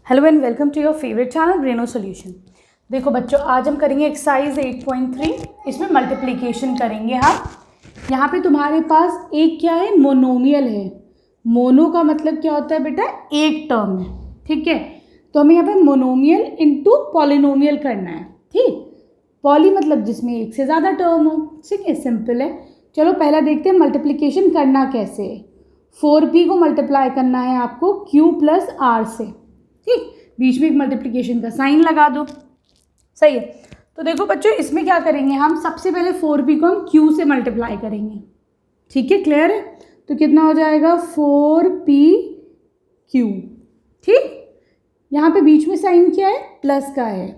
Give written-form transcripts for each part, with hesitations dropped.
Hello and welcome to your favourite channel Braino solution. देखो बच्चों, आज हम करेंगे एक्सरसाइज 8.3। इसमें मल्टीप्लिकेशन करेंगे हम। यहाँ पे तुम्हारे पास एक क्या है, मोनोमियल है। मोनो का मतलब क्या होता है बेटा, एक टर्म है। ठीक है, तो हमें यहाँ पे मोनोमियल इंटू पॉलिनोमियल करना है। ठीक, पॉली मतलब जिसमें एक से ज़्यादा टर्म हो। ठीक है, सिंपल है। चलो पहला देखते हैं मल्टीप्लिकेशन करना कैसे है। 4p को मल्टीप्लाई करना है आपको q प्लस r से। ठीक, बीच में एक मल्टीप्लिकेशन का साइन लगा दो। सही है। तो देखो बच्चों, इसमें क्या करेंगे हम, सबसे पहले 4p को हम q से मल्टीप्लाई करेंगे। ठीक है, क्लियर है। तो कितना हो जाएगा 4pq। ठीक, यहाँ पे बीच में साइन क्या है, प्लस का है,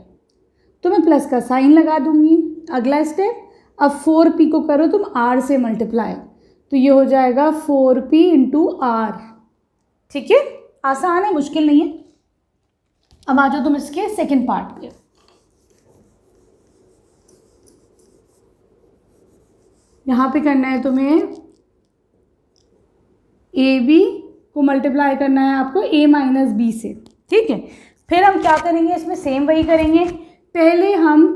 तो मैं प्लस का साइन लगा दूंगी। अगला स्टेप, अब 4p को करो तुम r से मल्टीप्लाई, तो ये हो जाएगा 4p इंटू r। ठीक है, आसान है, मुश्किल नहीं है। अब आ जाओ तुम इसके सेकंड पार्ट पे। यहाँ पे करना है तुम्हें ए बी को मल्टीप्लाई करना है आपको a माइनस बी से। ठीक है, फिर हम क्या करेंगे, इसमें सेम वही करेंगे। पहले हम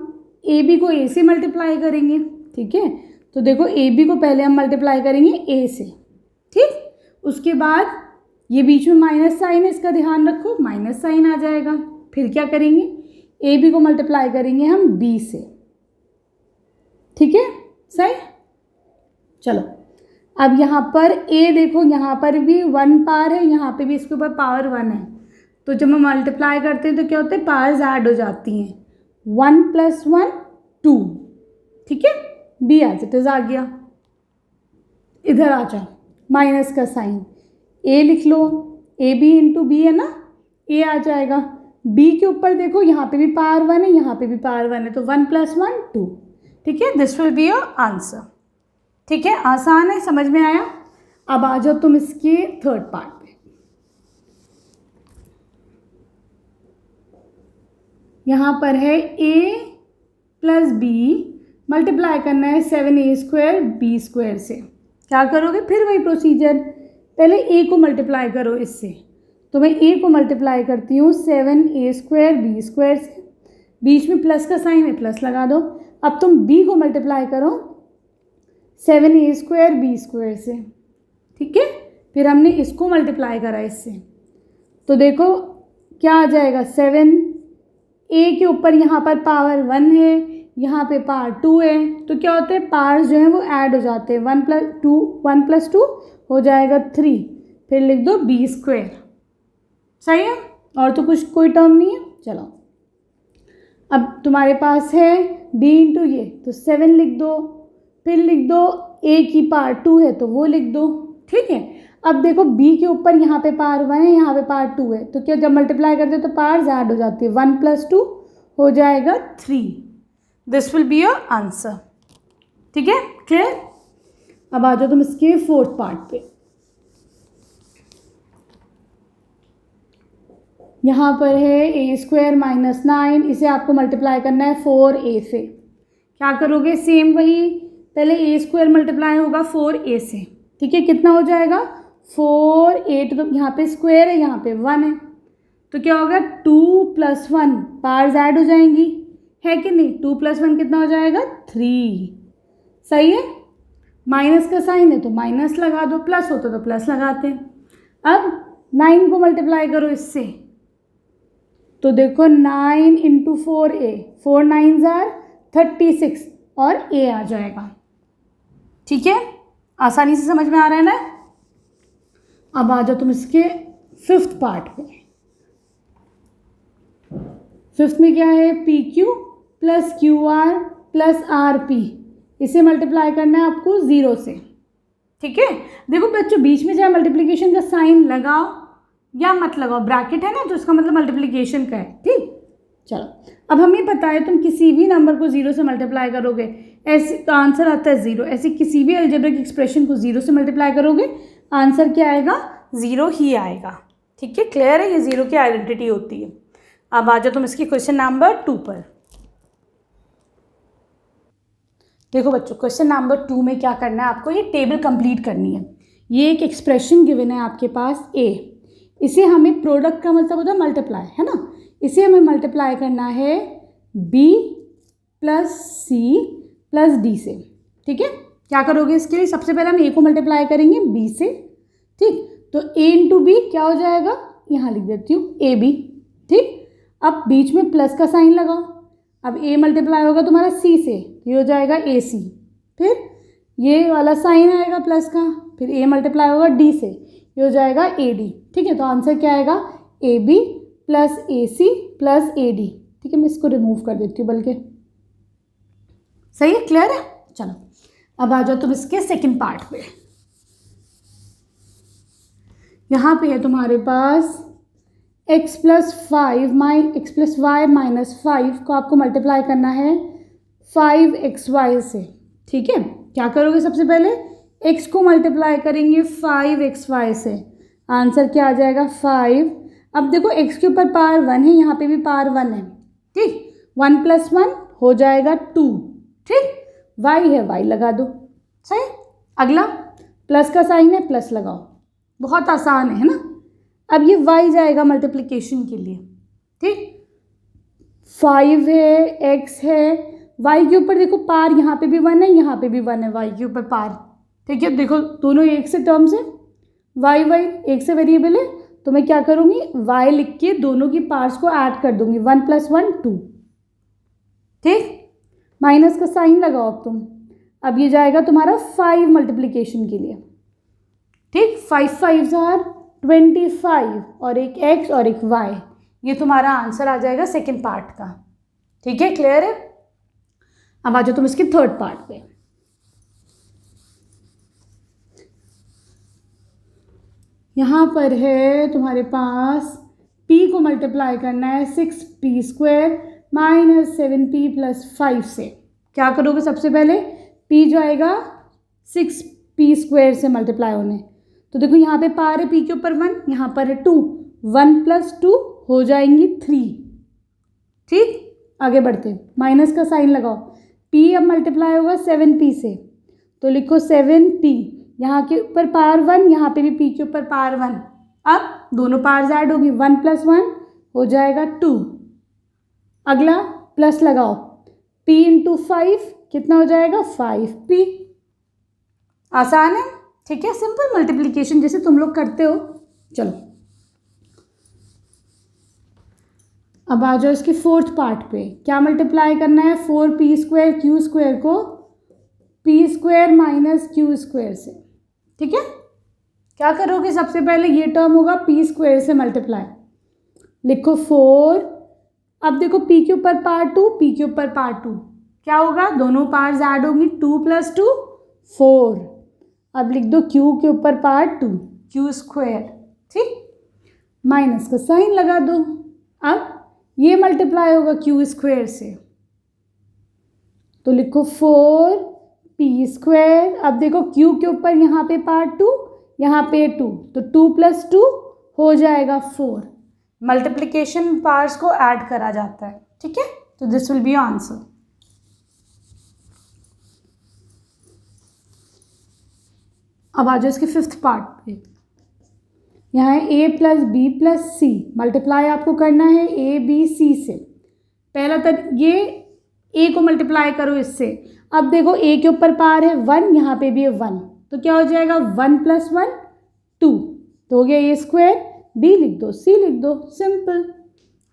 ए बी को a से मल्टीप्लाई करेंगे। ठीक है, तो देखो ए बी को पहले हम मल्टीप्लाई करेंगे a से। ठीक, उसके बाद ये बीच में माइनस साइन है, इसका ध्यान रखो, माइनस साइन आ जाएगा। फिर क्या करेंगे, ए बी को मल्टीप्लाई करेंगे हम बी से। ठीक है, सही। चलो अब यहाँ पर a देखो, यहाँ पर भी 1 पावर है, यहाँ पे भी इसके ऊपर पावर 1 है। तो जब हम मल्टीप्लाई करते हैं तो क्या होता है, पावर्स ऐड हो जाती हैं। 1 + 1 2। ठीक है, b एज इट इज आ गया। इधर आ जाओ, माइनस का साइन, a लिख लो, ए बी इंटू बी है ना, a आ जाएगा। b के ऊपर देखो, यहाँ पे भी पावर 1 है, यहाँ पे भी पावर 1 है, तो 1 + 1 2। ठीक है, this will be your answer. ठीक है, आसान है, समझ में आया। अब आ जाओ तुम इसके थर्ड पार्ट पे। यहाँ पर है a + b मल्टीप्लाई करना है 7a² b² से। क्या करोगे, फिर वही प्रोसीजर, पहले a को मल्टीप्लाई करो इससे। तो मैं a को मल्टीप्लाई करती हूँ 7a² b² से। बीच में प्लस का साइन है, प्लस लगा दो। अब तुम b को मल्टीप्लाई करो 7a² b² से। ठीक है, फिर हमने इसको मल्टीप्लाई करा इससे, तो देखो क्या आ जाएगा, 7a के ऊपर यहाँ पर पावर 1 है, यहाँ पे पावर 2 है, तो क्या होते हैं, पावर्स जो हैं वो ऐड हो जाते हैं। 1 + 2 हो जाएगा 3। फिर लिख दो b²। सही है, और तो कुछ कोई टर्म नहीं है। चलो अब तुम्हारे पास है b इंटू ये, तो 7 लिख दो। फिर लिख दो a की पावर 2 है, तो वो लिख दो। ठीक है, अब देखो b के ऊपर यहाँ पे पावर 1 है, यहाँ पे पावर 2 है, तो क्या जब मल्टीप्लाई करते हैं तो पावर्स ऐड हो जाती है। 1 + 2 हो जाएगा 3। This will be your answer. ठीक है, क्लियर। अब आ जाओ तुम इसके फोर्थ पार्ट पे। यहाँ पर है a² - 9, इसे आपको मल्टीप्लाई करना है 4a से। क्या करोगे, सेम वही, पहले a² मल्टीप्लाई होगा 4a से। ठीक है, कितना हो जाएगा 4a, तो यहाँ पे स्क्वायर है, यहाँ पे 1 है, तो क्या होगा 2 + 1, पावर्स ऐड हो जाएंगी, है कि नहीं। 2 + 1 कितना हो जाएगा 3। सही है, माइनस का साइन है तो माइनस लगा दो, प्लस होता तो प्लस लगाते हैं। अब 9 को मल्टीप्लाई करो इससे, तो देखो 9 × 4a, 4 9s are 36 और a आ जाएगा। ठीक है, आसानी से समझ में आ रहा है ना। अब आ जाओ तुम इसके फिफ्थ पार्ट पे। फिफ्थ में क्या है, pq + qr + rp, इसे मल्टीप्लाई करना है आपको 0 से। ठीक है, देखो बच्चों, बीच में चाहे मल्टीप्लिकेशन का साइन लगाओ या मत लगाओ, ब्रैकेट है ना, तो इसका मतलब मल्टीप्लिकेशन का है। ठीक, चलो अब हमें पता है तुम किसी भी नंबर को 0 से मल्टीप्लाई करोगे ऐसे तो आंसर आता है 0। ऐसे किसी भी अलजेब्रिक एक्सप्रेशन को 0 से मल्टीप्लाई करोगे, आंसर क्या आएगा, 0 ही आएगा। ठीक है, क्लियर है, ये 0 की आइडेंटिटी होती है। अब आ जाओ तुम इसकी क्वेश्चन नंबर 2 पर। देखो बच्चों, क्वेश्चन नंबर 2 में क्या करना है आपको, ये टेबल कंप्लीट करनी है। ये एक एक्सप्रेशन गिवन है आपके पास, इसे हमें प्रोडक्ट का मतलब होता है मल्टीप्लाई, है ना, इसे हमें मल्टीप्लाई करना है B plus C plus D से। ठीक है, क्या करोगे इसके लिए, सबसे पहले हम ए को मल्टीप्लाई करेंगे बी से। ठीक, तो ए इंटू बी क्या हो जाएगा, यहाँ लिख देती हूँ ए बी। ठीक, अब बीच में प्लस का साइन लगाओ, अब ए मल्टीप्लाई होगा तुम्हारा सी से, ये हो जाएगा ए सी, फिर ये वाला साइन आएगा प्लस का, फिर ए मल्टीप्लाई होगा डी से, ये हो जाएगा ए डी। ठीक है, तो आंसर क्या आएगा, A B plus A C plus A D. ठीक है, मैं इसको रिमूव कर देती हूँ बल्कि, सही है, क्लियर है। चलो अब आ जाओ तुम इसके सेकंड पार्ट पे। यहाँ पे है तुम्हारे पास x प्लस वाई माइनस 5 को आपको मल्टीप्लाई करना है 5xy से। ठीक है, क्या करोगे, सबसे पहले x को मल्टीप्लाई करेंगे 5xy से, आंसर क्या आ जाएगा 5। अब देखो x के ऊपर पावर 1 है, यहाँ पे भी पावर 1 है। ठीक, 1 + 1 हो जाएगा 2। ठीक, y है, y लगा दो, सही। अगला प्लस का साइन है, प्लस लगाओ, बहुत आसान है ना। अब ये y जाएगा मल्टीप्लिकेशन के लिए। ठीक, 5 है, x है, y के ऊपर देखो पार, यहाँ पे भी 1 है, यहाँ पे भी 1 है, y के ऊपर पार। ठीक है, देखो दोनों एक से टर्म्स है, y एक से वेरिएबल है, तो मैं क्या करूँगी, y लिख के दोनों की पार्ट्स को ऐड कर दूंगी, 1 + 1 2। ठीक, माइनस का साइन लगाओ अब तुम, अब ये जाएगा तुम्हारा 5 मल्टीप्लिकेशन के लिए। ठीक, 5 5 = 25 और एक x और एक y, ये तुम्हारा आंसर आ जाएगा सेकंड पार्ट का। ठीक है, क्लियर है। अब आ जाओ तुम इसके थर्ड पार्ट पे। यहाँ पर है तुम्हारे पास p को मल्टीप्लाई करना है 6p² माइनस 7p + 5 से। क्या करोगे, सबसे पहले p जो आएगा 6p² से मल्टीप्लाई होने, तो देखो यहाँ पे पावर है p के ऊपर 1, यहाँ पर है 2, 1 + 2 हो जाएंगी 3। ठीक, आगे बढ़ते, माइनस का साइन लगाओ, p अब मल्टीप्लाई होगा 7p से, तो लिखो 7p, यहाँ के ऊपर पावर 1, यहाँ पे भी p के ऊपर पावर 1, अब दोनों पावर्स ऐड होगी, 1 + 1 हो जाएगा 2। अगला प्लस लगाओ, p × 5 कितना हो जाएगा 5p। आसान है, ठीक है, सिंपल मल्टीप्लिकेशन जैसे तुम लोग करते हो। चलो अब आ जाओ इसके फोर्थ पार्ट पे। क्या मल्टीप्लाई करना है, 4p² q² को p² - q² से। ठीक है, क्या करोगे, सबसे पहले ये टर्म होगा p² से मल्टीप्लाई, लिखो 4। अब देखो p के ऊपर पावर 2, p के ऊपर पावर 2, क्या होगा, दोनों पावर्स ऐड होंगी, 2 + 2 4। अब लिख दो q के ऊपर पावर 2 q²। ठीक, माइनस का साइन लगा दो, अब ये मल्टीप्लाई होगा q² से, तो लिखो 4p²। अब देखो q के ऊपर यहाँ पे पावर 2, यहाँ पे 2, तो 2 + 2 हो जाएगा 4। मल्टीप्लिकेशन पार्ट्स को ऐड करा जाता है। ठीक है, तो दिस विल बी आंसर। अब आ जाओ इसके फिफ्थ पार्ट पे। यहाँ है a + b + c, मल्टीप्लाई आपको करना है a b c से। पहला ये a को मल्टीप्लाई करो इससे, अब देखो a के ऊपर पावर है 1, यहाँ पे भी है 1, तो क्या हो जाएगा 1 + 1 2, तो हो गया a², b लिख दो, c लिख दो, सिंपल।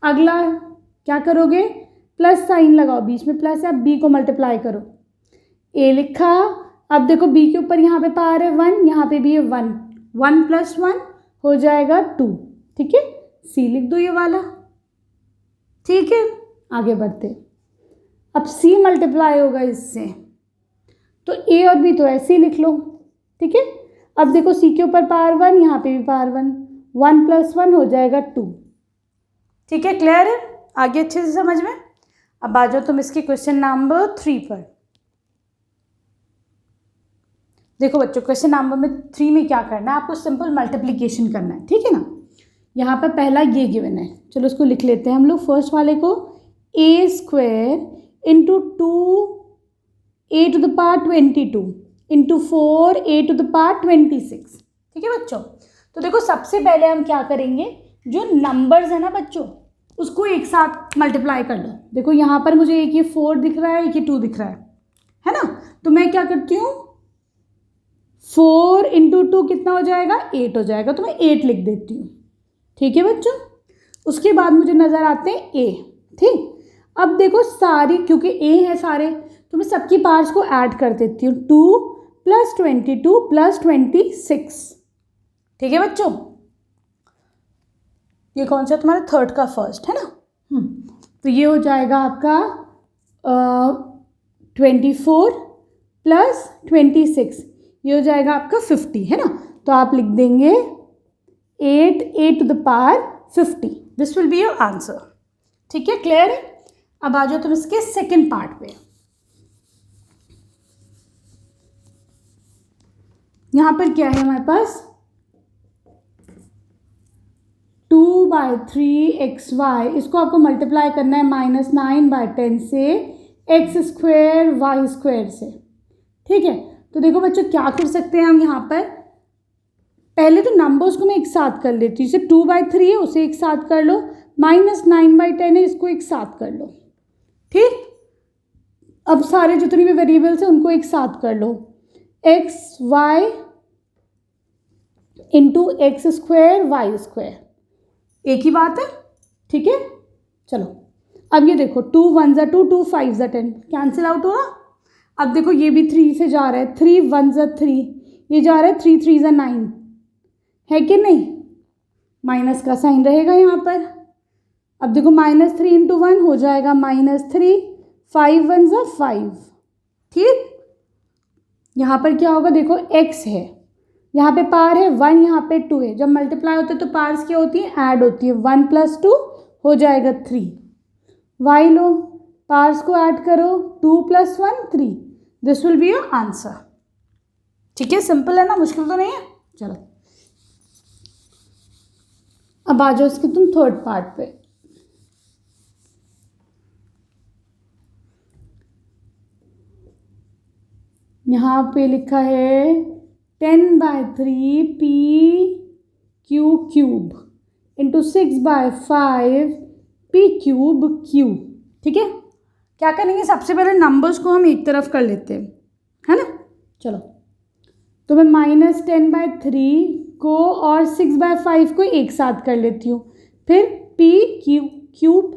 अगला क्या करोगे, प्लस साइन लगाओ, बीच में प्लस है, अब b को मल्टीप्लाई करो, a लिखा। अब देखो b के ऊपर यहाँ पे पावर है 1, यहाँ पे भी है 1, 1 + 1 हो जाएगा 2। ठीक है, c लिख दो ये वाला। ठीक है, आगे बढ़ते, अब c मल्टीप्लाई होगा इससे, तो a और b तो ऐसे ही लिख लो। ठीक है, अब देखो c के ऊपर पावर 1, यहाँ पे भी पावर 1, 1 + 1 हो जाएगा 2। ठीक है, क्लियर है, आगे अच्छे से समझ में। अब आ जाओ तुम इसके क्वेश्चन नंबर 3 पर। देखो बच्चों, क्वेश्चन नंबर 3 में क्या करना है, आपको सिंपल मल्टीप्लिकेशन करना है। ठीक है ना, यहाँ पर पहला ये गिवन है, चलो उसको लिख लेते हैं हम लोग। फर्स्ट वाले को a² × 2a² 22 × 4a² 26। ठीक है बच्चों, तो देखो सबसे पहले हम क्या करेंगे, जो नंबर्स है ना बच्चों उसको एक साथ मल्टीप्लाई कर लो। देखो यहाँ पर मुझे एक ये 4 दिख रहा है, एक ये 2 दिख रहा है ना। तो मैं क्या करती हूँ, 4 × 2 कितना हो जाएगा, 8 हो जाएगा, तो मैं 8 लिख देती हूँ। ठीक है बच्चों। उसके बाद मुझे नज़र आते हैं ए। ठीक, अब देखो सारी, क्योंकि ए है सारे, तो मैं सबकी पार्ट्स को ऐड कर देती हूँ। 2 + 22 + 26। ठीक है बच्चों, ये कौन सा तुम्हारा थर्ड का फर्स्ट है ना। तो ये हो जाएगा आपका 24 + 26, ये हो जाएगा आपका 50 है ना। तो आप लिख देंगे 8a⁻50। This will be your answer. ठीक है, क्लियर है। अब आ जाओ तुम इसके सेकंड पार्ट पे। यहाँ पर क्या है हमारे पास, 2/3xy, इसको आपको मल्टीप्लाई करना है -9/10 से x² y² से। ठीक है, तो देखो बच्चों क्या कर सकते हैं हम यहाँ पर, पहले तो नंबर्स को मैं एक साथ कर लेती हूँ। जैसे 2/3 है उसे एक साथ कर लो, -9/10 है इसको एक साथ कर लो। ठीक, अब सारे जितने भी वेरिएबल्स हैं उनको एक साथ कर लो, xy × x² y², एक ही बात है। ठीक है, चलो अब ये देखो 2 × 1 = 2, 2 × 5 = 10, कैंसिल आउट हो रहा। अब देखो ये भी 3 से जा रहा है, 3 × 1 = 3, ये जा रहा है 3 × 3 = 9, है कि नहीं, माइनस का साइन रहेगा यहाँ पर। अब देखो -3 × 1 हो जाएगा -3, 5 × 1 = 5। ठीक, यहाँ पर क्या होगा, देखो x है, यहाँ पे पार है 1, यहाँ पे 2 है, जब मल्टीप्लाई होते हैं तो पार्स क्या होती है, ऐड होती है। 1 + 2 हो जाएगा 3, y लो, पार्स को ऐड करो, 2 + 1 3, this will be your answer. ठीक है, सिंपल है ना, मुश्किल तो नहीं है। चलो अब आ जाओ इसके तुम थर्ड पार्ट पे। यहाँ पे लिखा है 10/3 p³ × 6/5 p³ ठीक है, क्या करेंगे, सबसे पहले नंबर्स को हम एक तरफ कर लेते हैं, है ना। चलो, तो मैं -10/3 को और 6/5 को एक साथ कर लेती हूँ, फिर p³,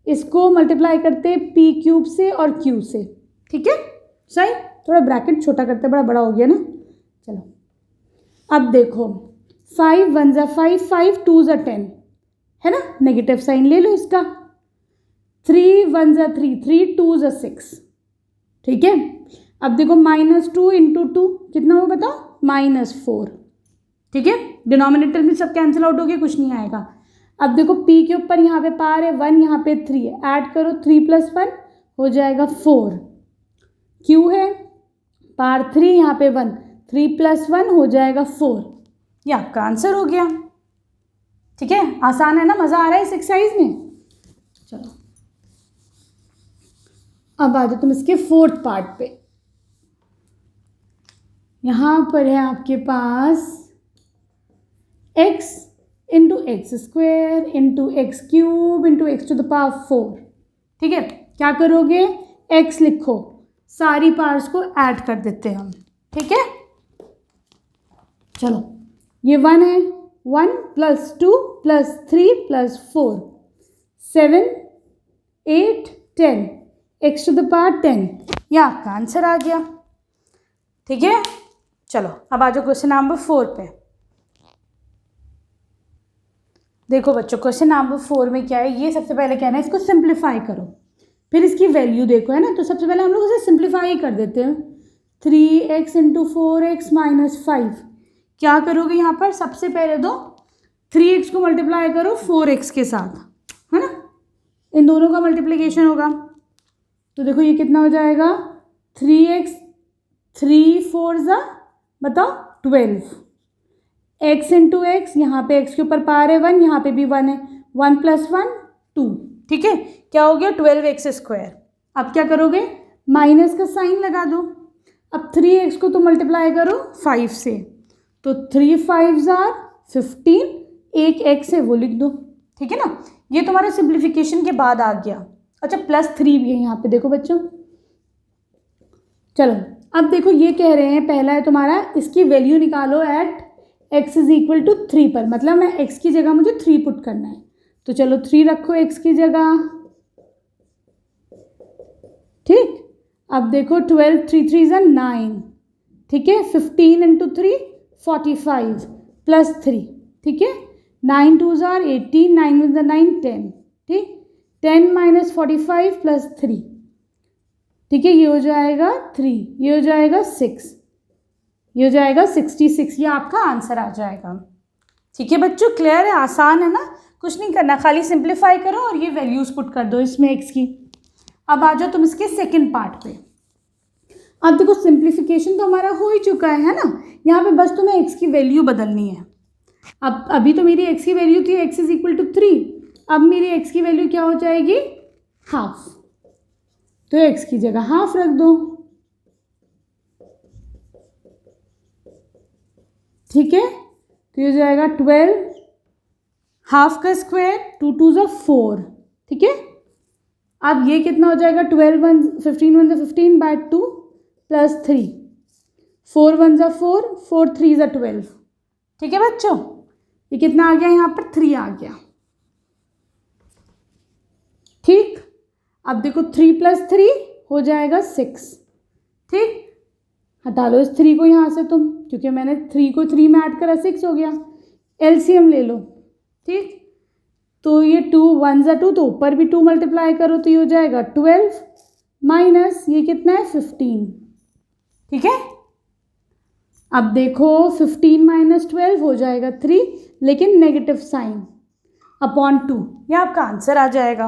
इसको मल्टीप्लाई करते हैं p³ से और q से। ठीक है, सही, थोड़ा ब्रैकेट छोटा करते, बड़ा हो गया ना। चलो अब देखो 5 × 1 = 5, 5 × 2 = 10, है ना, नेगेटिव साइन ले लो इसका। 3 × 1 = 3, 3 × 2 = 6। ठीक है, अब देखो -2 × 2 कितना हुआ बताओ, -4। ठीक है, डिनोमिनेटर में सब कैंसिल आउट हो गया, कुछ नहीं आएगा। अब देखो p के ऊपर यहाँ पे पार है 1, यहाँ पे 3 है, ऐड करो 3 + 1 हो जाएगा 4। q है पार 3, यहाँ पे 1, 3 + 1 हो जाएगा 4, ये आपका आंसर हो गया। ठीक है, आसान है ना, मज़ा आ रहा है इस एक्सरसाइज में। चलो अब आ जाओ तुम इसके फोर्थ पार्ट पे। यहाँ पर है आपके पास x × x² × x³ × x⁴। ठीक है, क्या करोगे, x लिखो, सारी पार्ट्स को ऐड कर देते हैं हम। ठीक है, चलो ये 1 है, 1 + 2 + 3 + 4 7 8 10 x⁻10, ये आपका आंसर आ गया। ठीक है, चलो अब आ जाओ क्वेश्चन नंबर 4 पे। देखो बच्चों क्वेश्चन नंबर 4 में क्या है, ये सबसे पहले कहना है इसको सिंप्लीफाई करो, फिर इसकी वैल्यू देखो, है ना। तो सबसे पहले हम लोग इसे सिंप्लीफाई ही कर देते हैं। 3x × 4x - 5, क्या करोगे यहाँ पर, सबसे पहले तो 3x को मल्टीप्लाई करो 4x के साथ, है ना, इन दोनों का मल्टीप्लिकेशन होगा। तो देखो ये कितना हो जाएगा, 3x 3 × 4 बताओ 12, x × x, यहाँ पे x के ऊपर पार है 1, यहाँ पे भी 1 है, 1 + 1 2। ठीक है, क्या हो गया 12x²। अब क्या करोगे, माइनस का साइन लगा दो। अब 3x को तो मल्टीप्लाई करो 5 से, तो 3 × 5 = 15, एक x है वो लिख दो, ठीक है ना। ये तुम्हारा सिंप्लीफिकेशन के बाद आ गया। अच्छा +3 भी है यहाँ पे, देखो बच्चों। चलो अब देखो ये कह रहे हैं, पहला है तुम्हारा इसकी वैल्यू निकालो एट x = 3 पर, मतलब मैं x की जगह मुझे 3 पुट करना है। तो चलो 3 रखो x की जगह, ठीक। अब देखो 12, 3 3 = 9, ठीक है। 15 × 3 45 +3, ठीक है। 9 2 = 18, 9 1 = 9, 10, ठीक। 10 - 45 +3, ठीक है। ये हो जाएगा 3, ये हो जाएगा 6, ये हो जाएगा 66। ये आपका आंसर आ जाएगा, ठीक है बच्चों। क्लियर है, आसान है ना, कुछ नहीं करना, खाली सिंप्लीफाई करो और ये वैल्यूज़ पुट कर दो इसमें x की। अब आ जाओ तुम इसके सेकंड पार्ट पे। अब देखो सिंप्लीफिकेशन तो हमारा हो ही चुका है ना, यहाँ पे बस तुम्हें x की वैल्यू बदलनी है। अब अभी तो मेरी x की वैल्यू थी x = 3, अब मेरी x की वैल्यू क्या हो जाएगी, हाफ। तो x की जगह हाफ रख दो, ठीक है। तो ये हो जाएगा 12, हाफ का स्क्वायर 2 2 = 4, ठीक है। अब ये कितना हो जाएगा, 15 1 = 15/2 +3, 4 1 = 4, 4 3 = 12, ठीक है बच्चों। ये कितना आ गया, यहाँ पर 3 आ गया, ठीक। अब देखो 3 + 3 हो जाएगा 6, ठीक। हटा लो इस 3 को यहाँ से तुम, क्योंकि मैंने 3 को 3 में ऐड करा, 6 हो गया। एलसीएम ले लो, ठीक। तो ये 2 1 = 2, तो ऊपर भी 2 मल्टीप्लाई करो तो ये हो जाएगा 12 माइनस ये कितना है 15, ठीक है। अब देखो 15 - 12 हो जाएगा 3, लेकिन नेगेटिव साइन अपॉन 2, ये आपका आंसर आ जाएगा,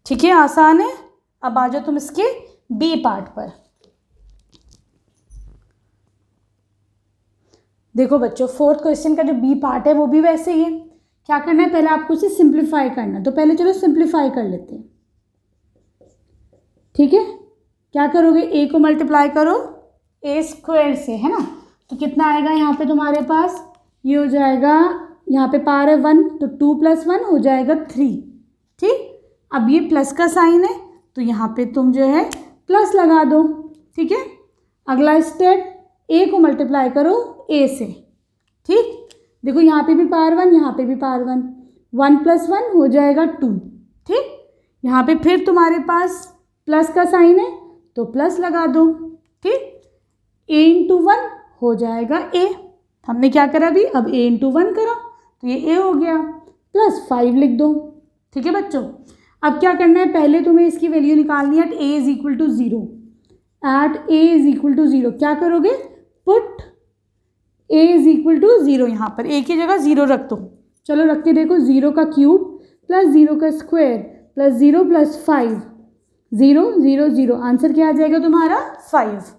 ठीक है। आसान है। अब आ जाओ तुम इसके बी पार्ट पर। देखो बच्चों, फोर्थ क्वेश्चन का जो बी पार्ट है वो भी वैसे ही है। क्या करना है, पहले आपको इसे सिंप्लीफाई करना है, तो पहले चलो सिंप्लीफाई कर लेते हैं, ठीक है। क्या करोगे, a को मल्टीप्लाई करो a² से, है ना। तो कितना आएगा यहाँ पे तुम्हारे पास, ये हो जाएगा, यहाँ पे पावर है 1, तो 2 + 1 हो जाएगा 3, ठीक। अब ये प्लस का साइन है, तो यहाँ पे तुम जो है प्लस लगा दो, ठीक है। अगला स्टेप, a को मल्टीप्लाई करो a से, ठीक। देखो यहाँ पे भी पावर 1, यहाँ पे भी पावर 1, 1 + 1 हो जाएगा 2, ठीक। यहाँ पे फिर तुम्हारे पास प्लस का साइन है, तो प्लस लगा दो, ठीक। a × 1 हो जाएगा a, हमने क्या करा अभी, अब a × 1 करा, तो ये a हो गया, +5 लिख दो, ठीक है बच्चों। अब क्या करना है, पहले तुम्हें इसकी वैल्यू निकालनी है एट a = 0, एट a = 0। क्या करोगे, पुट a = 0, यहाँ पर a की जगह 0 रख दो। चलो रख के देखो, 0 का क्यूब + 0 का स्क्वायर + 0 + 5, 0 0 0, आंसर क्या आ जाएगा तुम्हारा 5,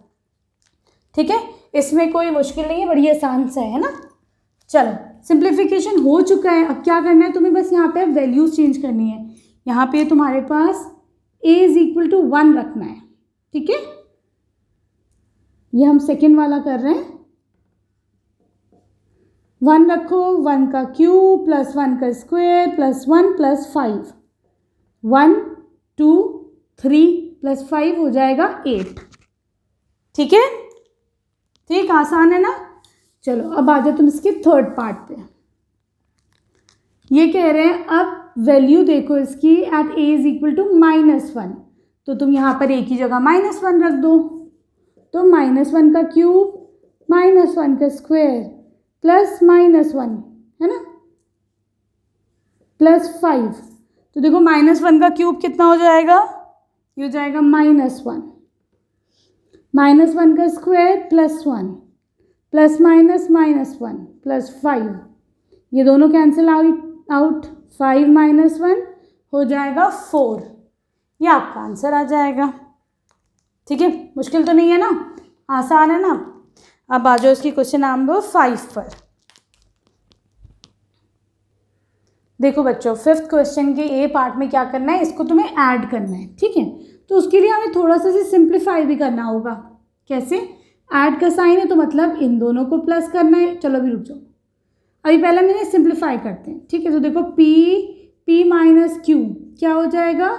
ठीक है। इसमें कोई मुश्किल नहीं है, बड़ी आसान सा है ना। चलो सिंप्लीफिकेशन हो चुका है। अब क्या करना है तुम्हें, बस यहाँ पे वैल्यूज चेंज करनी है। यहाँ पे तुम्हारे पास a = 1 रखना है, ठीक है। ये हम सेकेंड वाला कर रहे हैं, 1 रखो, 1 का क्यूब + 1 का स्क्वायर + 1 + 5, 1 2 3 + 5 हो जाएगा 8, ठीक है। ठीक, आसान है ना। चलो अब आ जाओ तुम इसके थर्ड पार्ट पे। ये कह रहे हैं अब वैल्यू देखो इसकी एट a = -1, तो तुम यहाँ पर a की जगह -1 रख दो। तो -1 का क्यूब -1 का स्क्वायर + -1 है ना +5। तो देखो -1 का क्यूब कितना हो जाएगा, ये हो जाएगा -1, -1 का स्क्वायर +1 +- -1 +5, ये दोनों कैंसिल आउट, 5 - 1 हो जाएगा 4, ये आपका आंसर आ जाएगा, ठीक है। मुश्किल तो नहीं है ना, आसान है ना। अब आ जाओ इसकी क्वेश्चन नंबर 5 पर। देखो बच्चों, फिफ्थ क्वेश्चन के ए पार्ट में क्या करना है, इसको तुम्हें ऐड करना है, ठीक है। तो उसके लिए हमें थोड़ा सा सिंप्लीफाई भी करना होगा। कैसे, ऐड का साइन है तो मतलब इन दोनों को प्लस करना है। चलो अभी रुक जाओ, अभी पहले मैंने सिंप्लीफाई करते हैं, ठीक है। तो देखो p माइनस क्यू क्या हो जाएगा,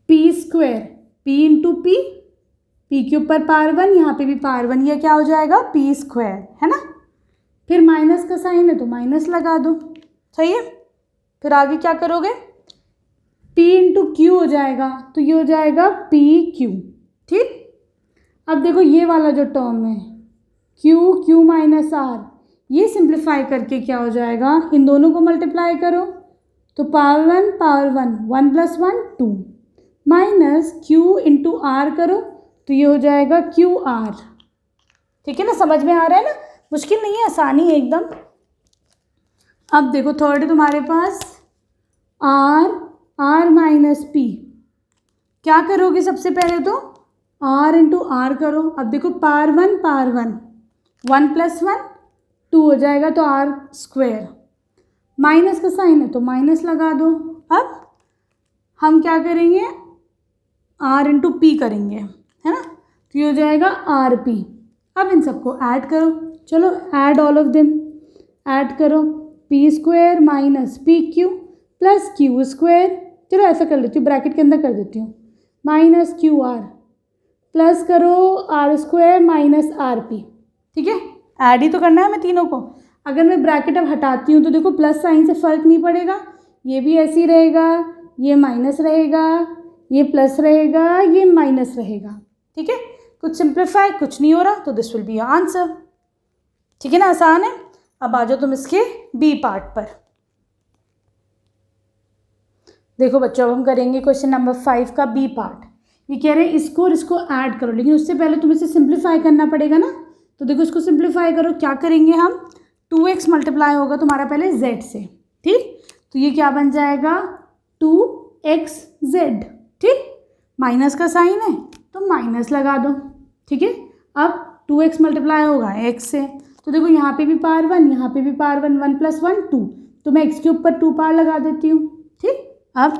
p square, p into P के ऊपर पावर 1, यहाँ पे भी पावर 1, ये क्या हो जाएगा p स्क्वायर, है ना। फिर माइनस का साइन है तो माइनस लगा दो, सही है। फिर आगे क्या करोगे, p इंटू क्यू हो जाएगा, तो ये हो जाएगा पी क्यू, ठीक। अब देखो ये वाला जो टर्म है क्यू माइनस आर, ये सिंप्लीफाई करके क्या हो जाएगा, इन दोनों को मल्टीप्लाई करो तो पावर 1 प्लस 1 2 माइनस क्यू इंटू आर करो तो ये हो जाएगा क्यू आर, ठीक है ना। समझ में आ रहा है ना, मुश्किल नहीं है, आसानी है एकदम। अब देखो थर्ड है तुम्हारे पास आर माइनस पी, क्या करोगे सबसे पहले तो आर इंटू आर करो। अब देखो पावर 1 प्लस 1 2 हो जाएगा तो आर स्क्वायर, माइनस का साइन है तो माइनस लगा दो। अब हम क्या करेंगे, आर इंटू पी करेंगे, है ना, तो ये हो जाएगा आर पी। अब इन सबको ऐड करो, चलो add all of them, add करो P square minus P Q plus Q square, चलो ऐसा कर लेती हूँ, ब्रैकेट के अंदर कर देती हूँ, माइनस क्यू आर प्लस करो R square minus R P, ठीक है। ऐड ही तो करना है हमें तीनों को। अगर मैं ब्रैकेट अब हटाती हूँ तो देखो प्लस साइन से फ़र्क नहीं पड़ेगा, ये भी ऐसे ही रहेगा, ये माइनस रहेगा, ये प्लस रहेगा, ये माइनस रहेगा, ठीक है। कुछ सिंप्लीफाई कुछ नहीं हो रहा, तो this will be your answer, ठीक है ना, आसान है। अब आ जाओ तुम इसके बी पार्ट पर। देखो बच्चों, अब हम करेंगे क्वेश्चन नंबर 5 का बी पार्ट। ये कह रहे हैं इसको और इसको ऐड करो, लेकिन उससे पहले तुम्हें इसे सिंप्लीफाई करना पड़ेगा ना। तो देखो इसको सिंप्लीफाई करो, क्या करेंगे हम, 2x मल्टीप्लाई होगा तुम्हारा पहले z से, ठीक। तो ये क्या बन जाएगा 2xz, ठीक। माइनस का साइन है तो माइनस लगा दो, ठीक है। अब 2x मल्टीप्लाई होगा x से, तो देखो यहाँ पे भी पावर 1, यहाँ पे भी पावर 1 प्लस 1 2, तो मैं x के ऊपर 2 पावर लगा देती हूँ, ठीक। अब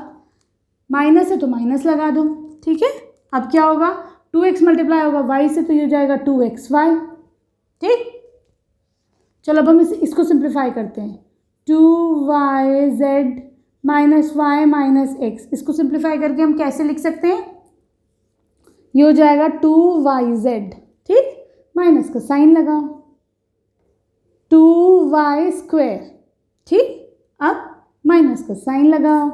माइनस है तो माइनस लगा दो, ठीक है। अब क्या होगा, 2x मल्टीप्लाई होगा y से, तो ये हो जाएगा 2xy, ठीक। चलो अब हम इसको सिंप्लीफाई करते हैं, 2yz minus y minus x, इसको सिंप्लीफाई करके हम कैसे लिख सकते हैं, ये हो जाएगा 2yz, ठीक, माइनस का साइन लगाओ, 2y स्क्वायर, ठीक। अब माइनस का साइन लगाओ,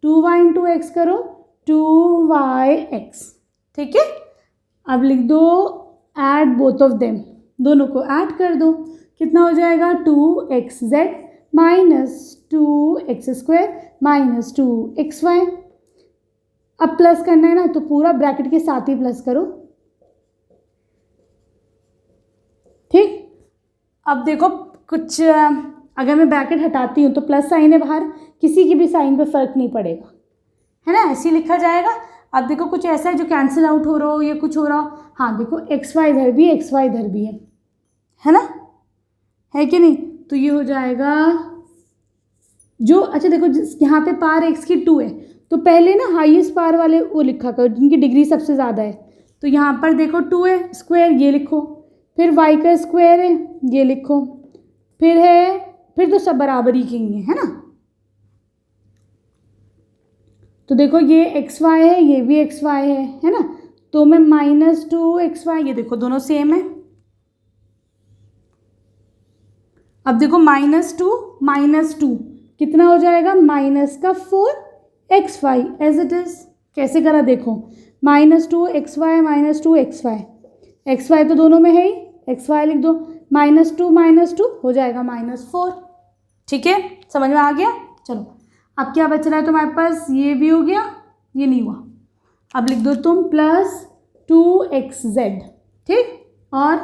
2y इंटू एक्स करो 2yx, ठीक है। अब लिख दो ऐड बोथ ऑफ देम, दोनों को ऐड कर दो, कितना हो जाएगा 2xz minus 2x square minus 2xy। अब प्लस करना है ना, तो पूरा ब्रैकेट के साथ ही प्लस करो, ठीक। अब देखो कुछ अगर मैं ब्रैकेट हटाती हूँ तो प्लस साइन है बाहर, किसी की भी साइन पे फर्क नहीं पड़ेगा, है ना, ऐसे ही लिखा जाएगा। अब देखो कुछ ऐसा है जो कैंसिल आउट हो रहा हो या कुछ हो रहा हो, हाँ देखो xy इधर भी xy इधर भी है ना, है कि नहीं। तो ये हो जाएगा जो, अच्छा देखो यहाँ पे पावर x की 2 है, तो पहले ना हाईएस्ट पावर वाले वो लिखा करो जिनकी डिग्री सबसे ज़्यादा है। तो यहाँ पर देखो 2 है स्क्वायर, ये लिखो, फिर y का स्क्वायर है ये लिखो, फिर तो सब बराबर ही के है ना। तो देखो ये xy है, ये भी xy है ना, तो मैं माइनस 2xy, ये देखो दोनों सेम है। अब देखो माइनस टू कितना हो जाएगा, माइनस का 4xy एज इट इज। कैसे करा देखो, -2xy माइनस 2xy, xy तो दोनों में है ही, xy लिख दो, -2 हो जाएगा -4, ठीक है, समझ में आ गया। चलो अब क्या बच रहा है तुम्हारे पास, ये भी हो गया, ये नहीं हुआ, अब लिख दो तुम +2xz, ठीक, और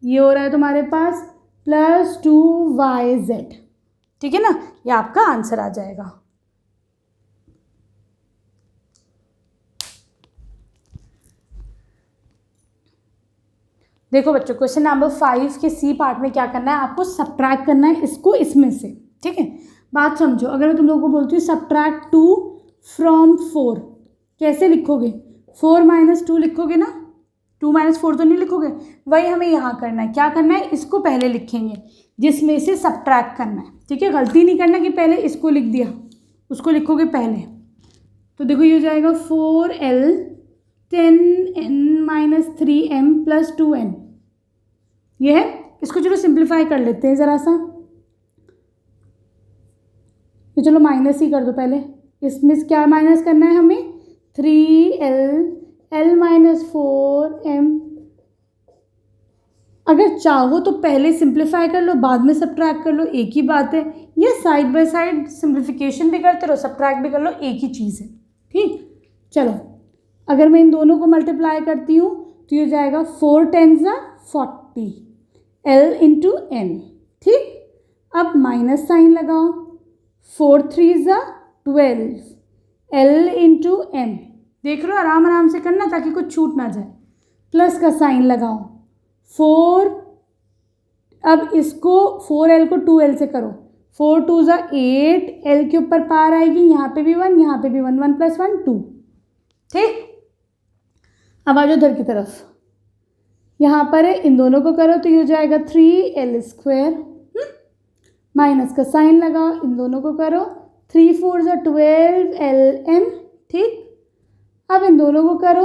ये हो रहा है तुम्हारे पास +2yz, ठीक है ना, ये आपका आंसर आ जाएगा। देखो बच्चों, क्वेश्चन नंबर 5 के सी पार्ट में क्या करना है, आपको सब्ट्रैक्ट करना है इसको इसमें से, ठीक है। बात समझो, अगर मैं तुम लोगों को बोलती हूँ सब्ट्रैक्ट 2 फ्रॉम 4, कैसे लिखोगे, 4 - 2 लिखोगे ना, 2 - 4 तो नहीं लिखोगे, वही हमें यहाँ करना है। क्या करना है, इसको पहले लिखेंगे, जिसमें से सब्ट्रैक्ट करना है, ठीक है। गलती नहीं करना कि पहले इसको लिख दिया, उसको लिखोगे पहले। तो देखो ये हो जाएगा 4L 10N - 3M + 2N, ये है। इसको चलो सिंप्लीफाई कर लेते हैं ज़रा सा। ये चलो माइनस ही कर दो पहले। इसमें क्या माइनस करना है हमें? 3L L - 4M। अगर चाहो तो पहले सिंप्लीफाई कर लो, बाद में सब्ट्रैक्ट कर लो, एक ही बात है। ये साइड बाय साइड सिंप्लीफिकेशन भी करते रहो, सब्ट्रैक्ट भी कर लो, एक ही चीज़ है, ठीक। चलो अगर मैं इन दोनों को मल्टीप्लाई करती हूँ तो ये हो जाएगा 4 10 40 L × N, ठीक। अब माइनस साइन लगाओ, 4 3 12 L × M। देख रहे हो, आराम आराम से करना ताकि कुछ छूट ना जाए। प्लस का साइन लगाओ, 4, अब इसको 4L को 2L से करो, 4 2 8, L के ऊपर पार आएगी, यहाँ पे भी 1, यहाँ पे भी 1, 1 + 1 2, ठीक। अब आ जाओ इधर की तरफ, यहाँ पर है, इन दोनों को करो तो ये हो जाएगा 3L², माइनस का साइन लगाओ, इन दोनों को करो, 3 4 12 LM, ठीक। अब इन दोनों को करो,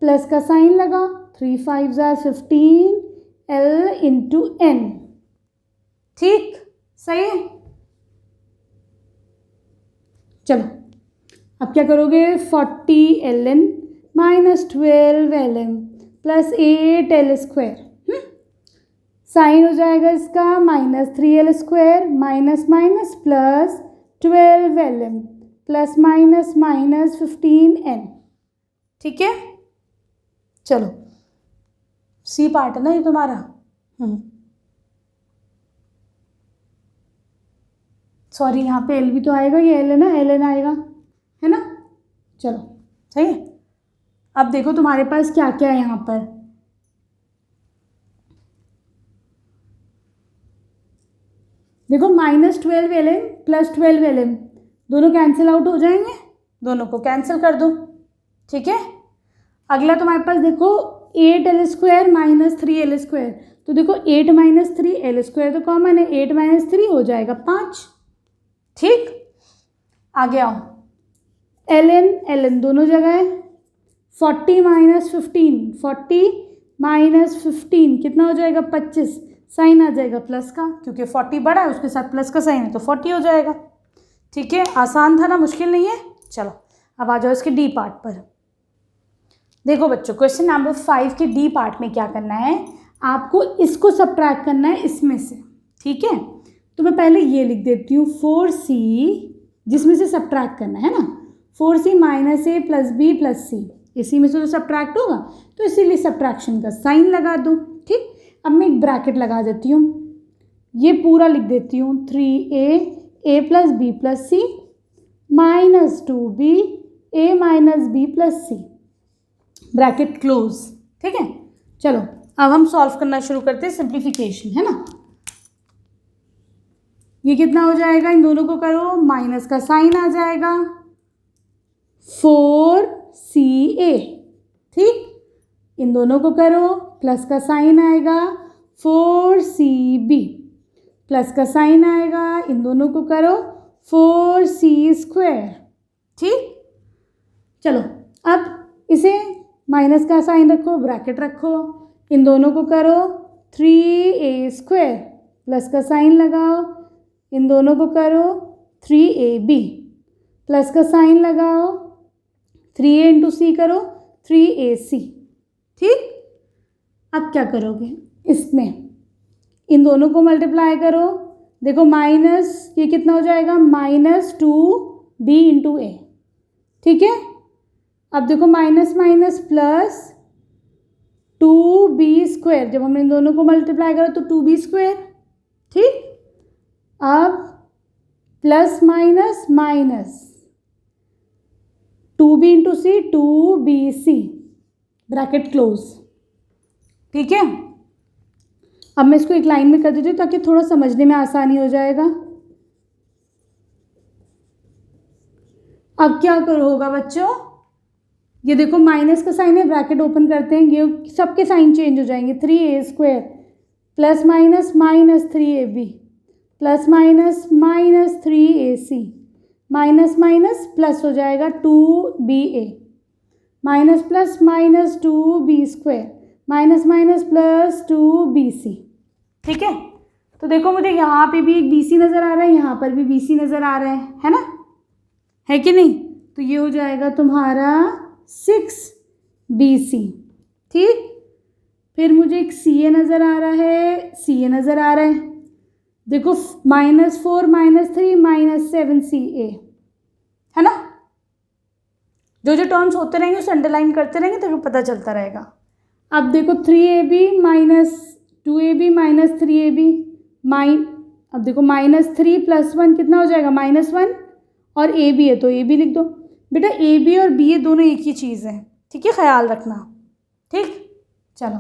प्लस का साइन लगाओ, 3 5 15 L × N, ठीक। सही है। चलो अब क्या करोगे? 40 LN - 12 LM + 8 L², साइन हो जाएगा इसका -3L² minus minus plus 12 LM plus minus minus 15N, ठीक है। चलो सी पार्ट है ना ये तुम्हारा, सॉरी यहाँ पे एल भी तो आएगा, ये एल है ना, एल एन आएगा, है ना। चलो सही है। अब देखो तुम्हारे पास क्या क्या है यहाँ पर। देखो -12 LM + 12 LM दोनों कैंसिल आउट हो जाएंगे, दोनों को कैंसिल कर दो, ठीक है। अगला तुम्हारे पास देखो 8L² - 3L², तो देखो 8 - 3L² तो कॉमन है, 8 - 3 हो जाएगा 5, ठीक। आगे आओ, LN दोनों जगह है, 40 - 15, 40 - 15 कितना हो जाएगा? 25, साइन आ जाएगा प्लस का, क्योंकि 40 बड़ा है उसके साथ प्लस का साइन है तो 40 हो जाएगा, ठीक है। आसान था ना, मुश्किल नहीं है। चलो अब आ जाओ इसके डी पार्ट पर। देखो बच्चों, क्वेश्चन नंबर 5 के डी पार्ट में क्या करना है, आपको इसको सब्ट्रैक्ट करना है इसमें से, ठीक है। तो मैं पहले ये लिख देती हूँ 4C, जिसमें से सब्ट्रैक्ट करना है ना, 4C - A + B + C, इसी में से तो सब्ट्रैक्ट होगा, तो इसीलिए सब्ट्रैक्शन का साइन लगा दो, ठीक। अब मैं एक ब्रैकेट लगा देती हूँ, ये पूरा लिख देती हूँ 3A A + B + C - 2B A - B + C, bracket close, ठीक है। चलो अब हम सॉल्व करना शुरू करते हैं, सिंप्लीफिकेशन, है ना। ये कितना हो जाएगा? इन दोनों को करो, माइनस का साइन आ जाएगा, 4CA, ठीक। इन दोनों को करो, प्लस का साइन आएगा, 4CB, प्लस का साइन आएगा, इन दोनों को करो, 4C², ठीक। चलो अब इसे माइनस का साइन रखो, ब्रैकेट रखो, इन दोनों को करो, 3A², प्लस का साइन लगाओ, इन दोनों को करो, 3AB, प्लस का साइन लगाओ, 3A × C करो, 3AC, ठीक। अब क्या करोगे? इसमें इन दोनों को मल्टीप्लाई करो, देखो माइनस, ये कितना हो जाएगा? -2B × A, ठीक है। अब देखो माइनस माइनस प्लस 2B², जब हमने इन दोनों को मल्टीप्लाई करा तो 2B², ठीक। अब plus minus minus 2B × C 2BC, bracket close, ठीक है। अब मैं इसको एक लाइन में कर देती हूँ ताकि थोड़ा समझने में आसानी हो जाएगा। अब क्या होगा बच्चों, ये देखो माइनस का साइन है, ब्रैकेट ओपन करते हैं, ये सबके साइन चेंज हो जाएंगे, 3A², plus minus -3ab plus minus -3ac minus minus plus हो जाएगा 2ba minus plus -2b² minus minus plus 2bc। ठीक है, तो देखो मुझे यहाँ पे भी एक bc नज़र आ रहा है, यहाँ पर भी bc नज़र आ रहा है ना, है कि नहीं? तो ये हो जाएगा तुम्हारा 6bc। ठीक, फिर मुझे एक ca नज़र आ रहा है, ca नज़र आ रहा है, देखो -4 -3 -7ca, है ना? जो जो टर्म्स होते रहेंगे उसे अंडरलाइन करते रहेंगे तो पता चलता रहेगा। अब देखो 3ab -2ab -3ab अब देखो -3 + 1 कितना हो जाएगा -1 और ab है तो ab लिख दो। बेटा ab और b दोनों एक ही चीज़ है, ठीक है, ख्याल रखना। ठीक, चलो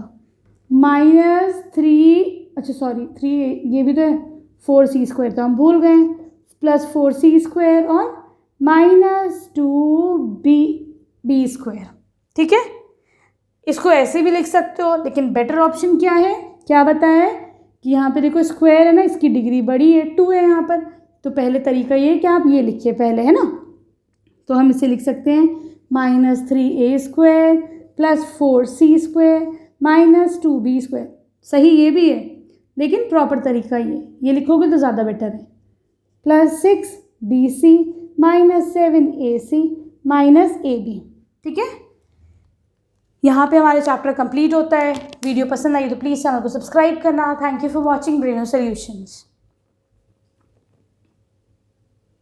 -3, अच्छा सॉरी 3 ये भी तो है, 4c² तो हम भूल गए, प्लस 4c² और -2b²। ठीक है, इसको ऐसे भी लिख सकते हो, लेकिन बेटर ऑप्शन क्या है, क्या बताया कि यहाँ पे देखो स्क्वायर है ना, इसकी डिग्री बड़ी है, 2 है यहाँ पर, तो पहले तरीका ये है कि आप ये लिखिए पहले, है ना। तो हम इसे लिख सकते हैं -3a² plus 4c² minus 2b²। सही ये भी है, लेकिन प्रॉपर तरीका ये लिखोगे तो ज़्यादा बेटर है, plus 6bc minus 7ac minus ab। ठीक है, यहाँ पे हमारे चैप्टर कंप्लीट होता है। वीडियो पसंद आई तो प्लीज़ चैनल को सब्सक्राइब करना। Thank you for watching Braino solutions.